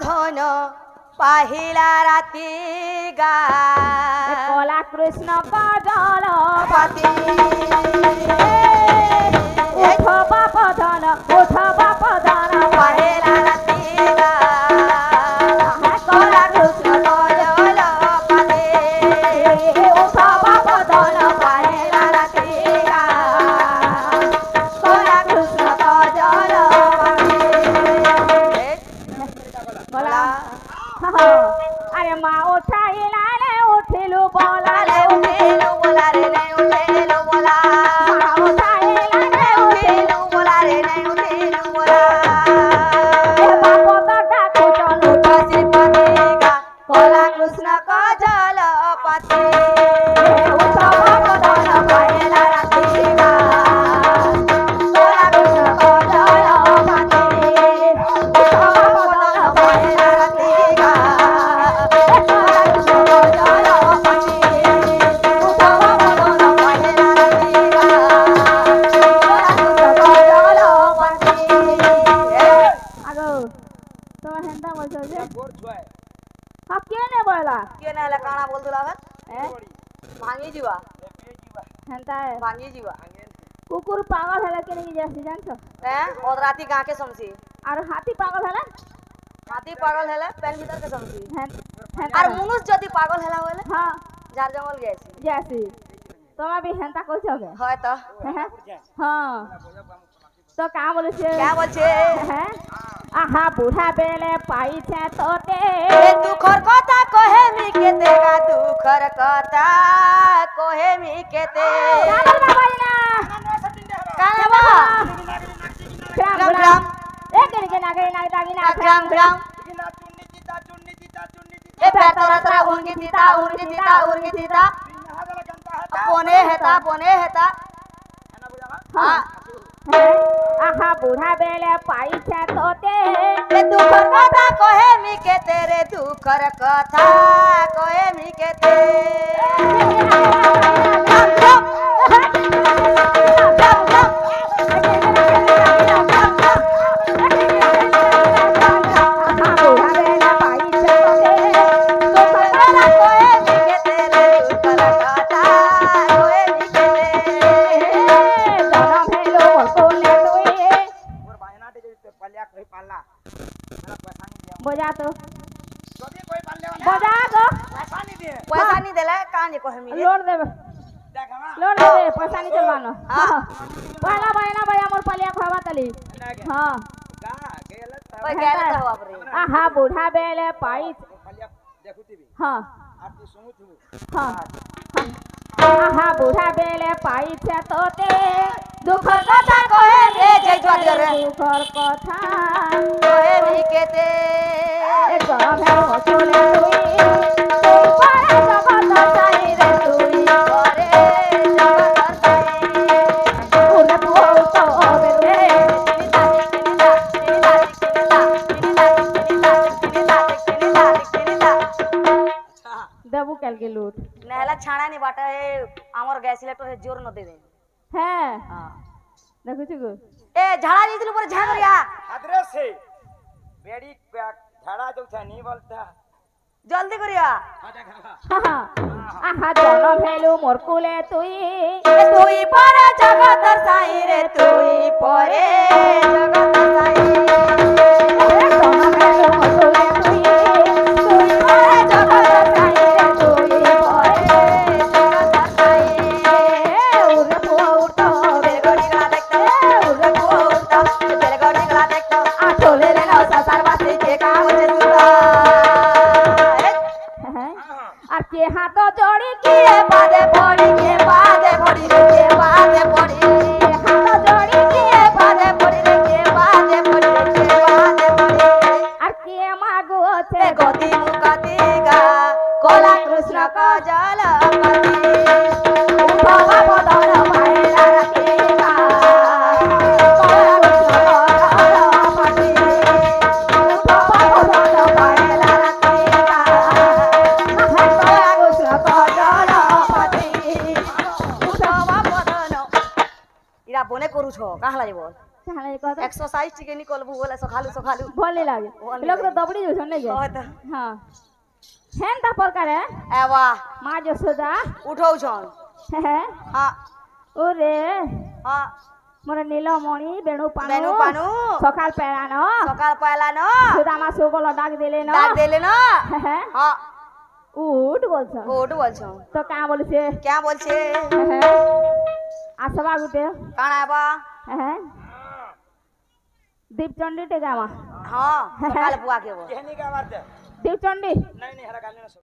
বধন পাহিলা রাতি গা কলা কৃষ্ণ কজল পাতি উঠব বদন উঠব বদন পাহিলা রাতি গা কলা কৃষ্ণ কজল পাতি উঠব বদন পাহিলা রাতি গা কলা কৃষ্ণ কজল পাতি গলা আরে মা উঠাইলা রে উঠিলু বলা লে উঠিলু বলা রে নে উঠিলু বলা মা উঠাইলা রে উঠিলু বলা রে নে উঠিলু বলা বাপ তো ডাকু চল উঠছি পাতি গা কলা কৃষ্ণ কজল পাতি উঠব বদন পাহিলা রাতি গা কলা কৃষ্ণ কজল পাতি উঠব বদন পাহিলা রাতি গা কলা কৃষ্ণ কজল পাতি উঠব বদন পাহিলা রাতি গা কলা কৃষ্ণ কজল পাতি আগো তোমার হেন্দা বলছো যে হ্যাঁ কে নে বলা କିଏ ନାଇଁଲା କାଣା ବୋଲୁଥିଲା ଭାଇ ଭାଙ୍ଗି ଯିବା হেন্দা ଭାଙ୍ଗି ଯିବା কুকুর পাগল হলে কে নিয়ে যাচ্ছি জানছো ଅଧ ରାତି ଗାଁକେ ସମସି আর হাতি পাগল হলে ହାତୀ ପାଗଲ ହେଲେ ପେନ୍ ଭିତରକେ ସମସି হেন্দা আর মনুষ যদি পাগল হেলা হলে হ্যাঁ ঝাড় জঙ্গল গেছি যাচ্ছি তোমার বি হেন্দা কইছো কে হয় তো হ্যাঁ তো কা বলেছে क्या বলছে হ্যাঁ আহা বুড়া বেলে পাইছে তোতে এ দুঃখর কথা কহে মি কেতে গা দুঃখর কথা কহে মি কেতে পাগল না ভাই না কানে বা গ্রাম গ্রাম গ্রাম গ্রাম এ কেনে কেনে আগে না দাগি না গ্রাম গ্রাম এ পেতরা তরা উনকি দিতা পনে হেতা হ্যাঁ আহা বুড়া বেলে পাইছে তোতে এ দুঃখর কথা কহে মি কেতে রে দুঃখর কথা কহে মি কেতে গ্রাম গ্রাম গ্রাম গ্রাম আহা বুড়া বেলে পাইছে তোতে দুঃখর কথা কহে মি কেতে রে দুঃখর কথা কহে মি কেতে জনম হেলো কোনে তুই বজা তো বজা তো পয়সা নি দেলা কানে কহে মি লোড দেবে লোড দেবে পয়সা নি চলবানো পয়লা বাইনা ভাই আমার পালিয়া খাওয়া তালি হ্যাঁ ওই গেলে তো হওয়া পরে আহা বুড়া বেলে পাইছে হ্যাঁ হ্যাঁ আহা বুড়া বেলে পাইছে তোতে দুঃখর কথা কহে রে জয় জয় রে দুঃখর কথা কহে মি কেতে এ জনম হেলো কোনে তুই পরে জগত চাই রে তুই করে জগৎ সাই উরে পুও তো বেরে দেবু কালকে লুট নেহলা ছাড়া নি বাটা হে আমার গ্যাস সিলেক্টর হে জোর ন দে দে হ্যাঁ हां দেখুছি গো এ ঝাড়া দিছিল পরে ঝাগরিয়া আদরে সে বেড়ি ঝাড়া যাউছা নি বলতা জলদি করিয়া আহা জনম হেলু মোর কুলে তুই তুই পরে জগৎ সাই রে তুই পরে জগৎ সাই জনম হেলু মোর কুলে তুই তুই পরে জগৎ সাই রে তুই পরে জগৎ সাই উরে পুও তো বেলগড়ি গলা দেখতো উরে পুও তো বেলগড়ি গলা দেখতো আঠলে রে নাও সাসার বাসি কে কাম হচ্ছে সুতা আর কে হাত জড়ি কে বাদে পড়ি কে বাদে পড়ি রে কে বাদে পড়ি হাত জড়ি কে বাদে পড়ি রে কে বাদে পড়ি রে কে বাদে পড়ি আর কে মাগো তে গতি মুকতি গা কলা কৃষ্ণ কজল পতি উঠব বদন পাহিলা রাতি গা কলা কৃষ্ণ কজল পতি উঠব বদন পাহিলা রাতি গা কলা কৃষ্ণ কজল পতি উঠব বদন ইরা বনে করুছ কাহলা যাব তাহলে কত एक्सरसाइज टिके निकलबू बोले सखालू भले लागे लोग तो दबड़ी जो ने जे कहत हां हेन ता प्रकार है एवा माँ जसोदा उठौ छन है हां ओरे हां मोर नीलमणि बेणु पानु सकाल पेरानो सकाल पहला न सुदामा सुबल डाक देले न डाक देले न हां उठ बोलछ उठ बोलछ तो का बोलछे क्या बोलछे आसवा गुटे काना बा दीपचंडी टेगामा हां सकाल बुआ के वो कहनी का बात है दीपचंडी नहीं हरा गाली ना